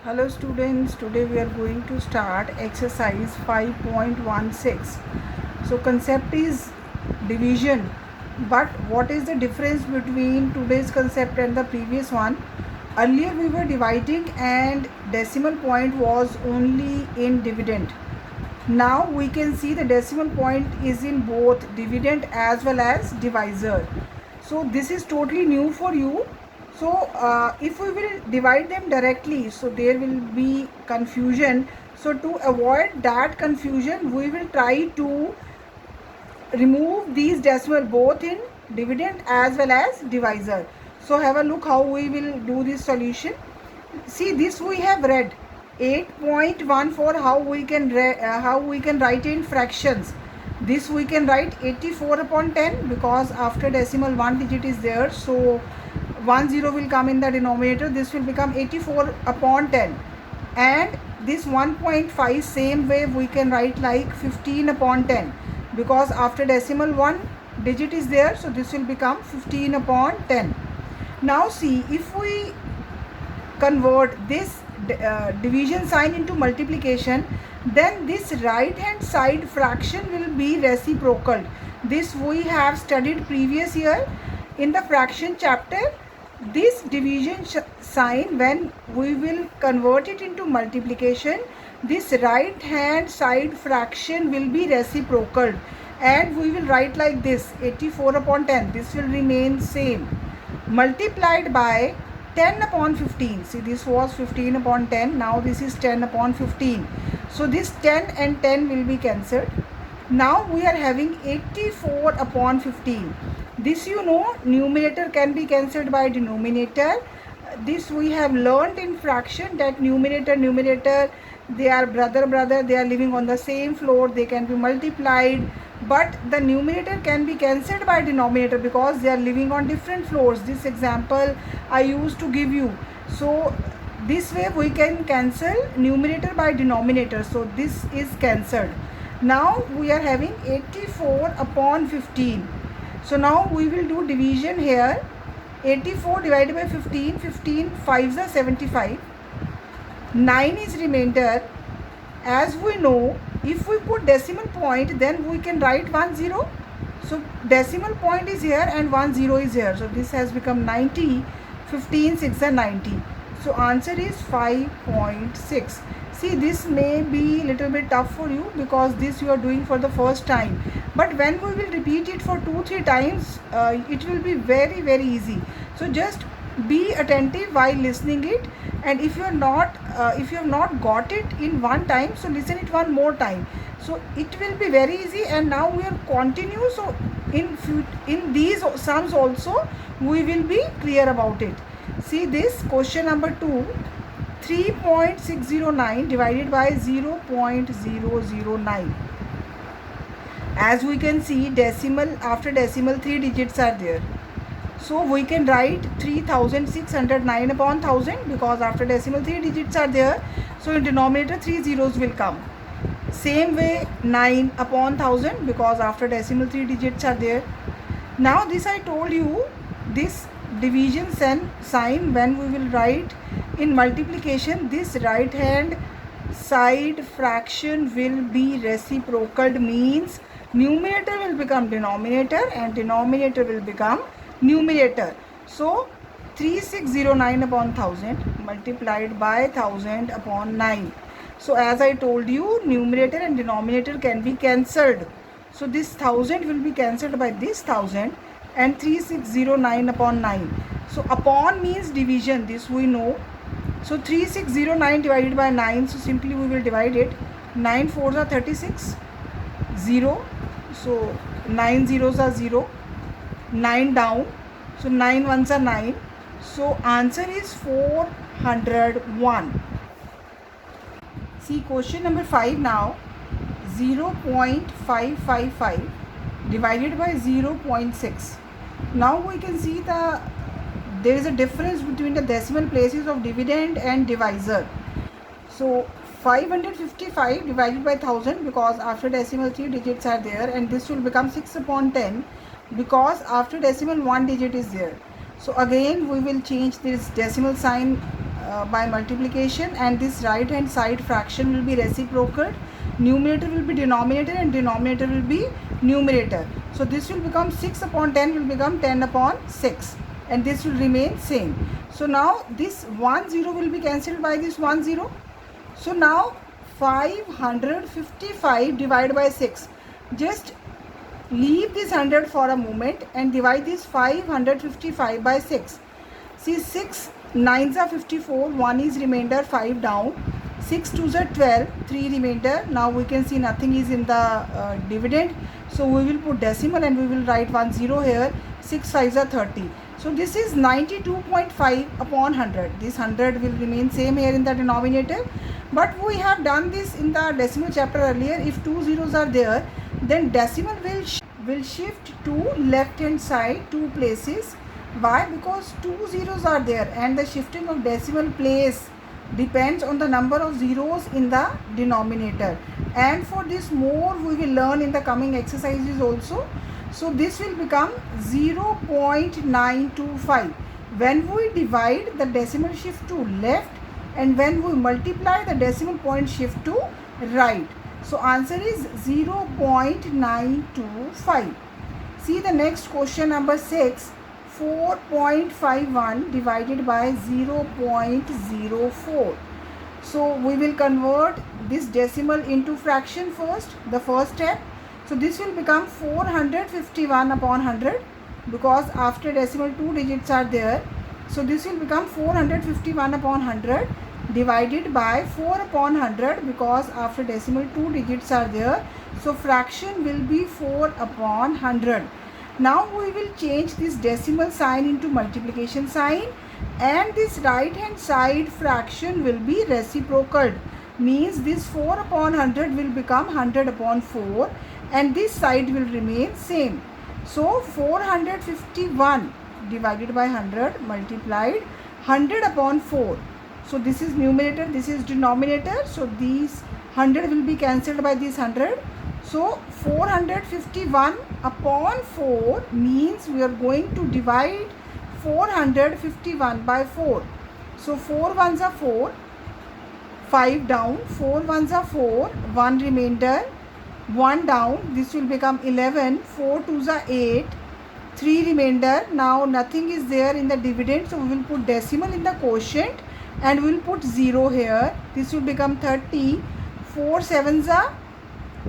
Hello students, today we are going to start exercise 5.16. So concept is division, but what is the difference between today's concept and the previous one? Earlier we were dividing and decimal point was only in dividend. Now we can see the decimal point is in both dividend as well as divisor. So this is totally new for you. So if we will divide them directly, so there will be confusion. So to avoid that confusion, we will try to remove these decimal both in dividend as well as divisor. So have a look how we will do this solution. See, this we have read 8.14 how we can write in fractions. This we can write 84 upon 10 because after decimal one digit is there, so 10 will come in the denominator. This will become 84 upon 10, and this 1.5 same way we can write like 15 upon 10 because after decimal one digit is there, so this will become 15 upon 10. Now see, if we convert this division sign into multiplication, then this right hand side fraction will be reciprocal. This we have studied previous year in the fraction chapter. This division sign, when we will convert it into multiplication, this right hand side fraction will be reciprocal, and we will write like this: 84 upon 10, this will remain same, multiplied by 10 upon 15. See, this was 15 upon 10, now this is 10 upon 15. So this 10 and 10 will be cancelled. Now we are having 84 upon 15. This, you know, numerator can be cancelled by denominator. This we have learned in fraction that numerator, they are brother, they are living on the same floor, they can be multiplied, but the numerator can be cancelled by denominator because they are living on different floors. This example I used to give you. So this way we can cancel numerator by denominator, so this is cancelled. Now we are having 84 upon 15. So now we will do division here. 84 divided by 15, 15 5s are 75, 9 is remainder. As we know, if we put decimal point, then we can write 10. So decimal point is here and 10 is here, so this has become 90. 15 6 are 90. So answer is 5.6. See, this may be little bit tough for you because this you are doing for the first time, but when we will repeat it for 2-3 times, it will be very easy. So just be attentive while listening it, and if you have not got it in one time, so listen it one more time, so it will be very easy. And now we are continue, so in these sums also we will be clear about it. See this question number 2, 3.609 divided by 0.009. As we can see, decimal after decimal 3 digits are there, so we can write 3609 upon 1000 because after decimal 3 digits are there, so in denominator 3 zeros will come. Same way 9 upon 1000 because after decimal 3 digits are there. Now this I told you, this division sign, when we will write in multiplication, this right hand side fraction will be reciprocal, means numerator will become denominator and denominator will become numerator. So 3609 upon 1000 multiplied by 1000 upon 9. So as I told you, numerator and denominator can be cancelled, so this 1000 will be cancelled by this 1000 and 3609 upon 9. So upon means division, this we know. So 3609 divided by 9, so simply we will divide it. 9 4s are 36, 0, so 9 zeros are 0, 9 down, so 9 ones are 9. So answer is 401. See question number 5 now. 0.555 divided by 0.6. Now we can see there is a difference between the decimal places of dividend and divisor. So 555 divided by 1000 because after decimal 3 digits are there, and this will become 6 upon 10 because after decimal 1 digit is there. So again we will change this decimal sign by multiplication, and this right hand side fraction will be reciprocal. Numerator will be denominator and denominator will be numerator. So this will become 6 upon 10 will become 10 upon 6, and this will remain same. So now this 1 0 will be cancelled by this 1 0. So now 555 divided by 6. Just leave this 100 for a moment and divide this 555 by 6. See, 6 9s are 54, 1 is remainder, 5 down, 6 2s are 12, 3 remainder. Now we can see nothing is in the dividend, so we will put decimal and we will write 1 0 here. 6 5s are 30. So this is 92.5 upon 100. This 100 will remain same here in the denominator, but we have done this in the decimal chapter earlier. If 2 zeros are there, then decimal will shift to left hand side 2 places. Why? Because 2 zeros are there, and the shifting of decimal place depends on the number of zeros in the denominator. And for this more we will learn in the coming exercises also. So this will become 0.925. When we divide, the decimal shift to left, and when we multiply, the decimal point shift to right. So answer is 0.925. See the next question, number 6. 4.51 divided by 0.04. So we will convert this decimal into fraction first, the first step. So this will become 451 upon 100, because after decimal 2 digits are there. So this will become 451 upon 100 divided by 4 upon 100, because after decimal 2 digits are there. So fraction will be 4 upon 100. Now we will change this decimal sign into multiplication sign, and this right hand side fraction will be reciprocal. Means this 4 upon 100 will become 100 upon 4, and this side will remain same. So 451 divided by 100 multiplied 100 upon 4. So this is numerator, this is denominator. So these 100 will be cancelled by this 100. So 451 upon 4 means we are going to divide 451 by 4. So 4 ones are 4, 5 down, 4 ones are 4, 1 remainder, 1 down. This will become 11, 4 twos are 8, 3 remainder. Now nothing is there in the dividend, so we will put decimal in the quotient and we will put 0 here. This will become 30, 4 sevens are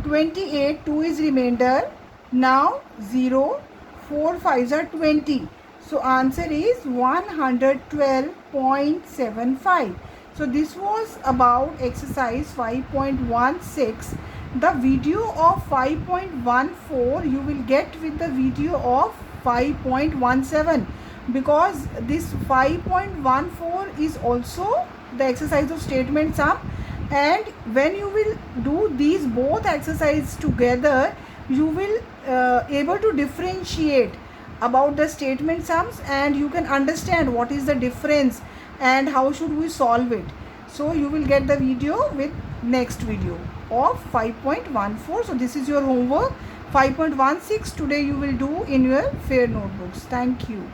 28, 2 is remainder. Now 0, 4 5s are 20. So answer is 112.75. So this was about exercise 5.16. The video of 5.14 you will get with the video of 5.17, because this 5.14 is also the exercise of statement sum, and when you will do these both exercises together, you will able to differentiate about the statement sums, and you can understand what is the difference and how should we solve it. So you will get the video with next video of 5.14. So this is your homework. 5.16 today you will do in your fair notebooks. Thank you.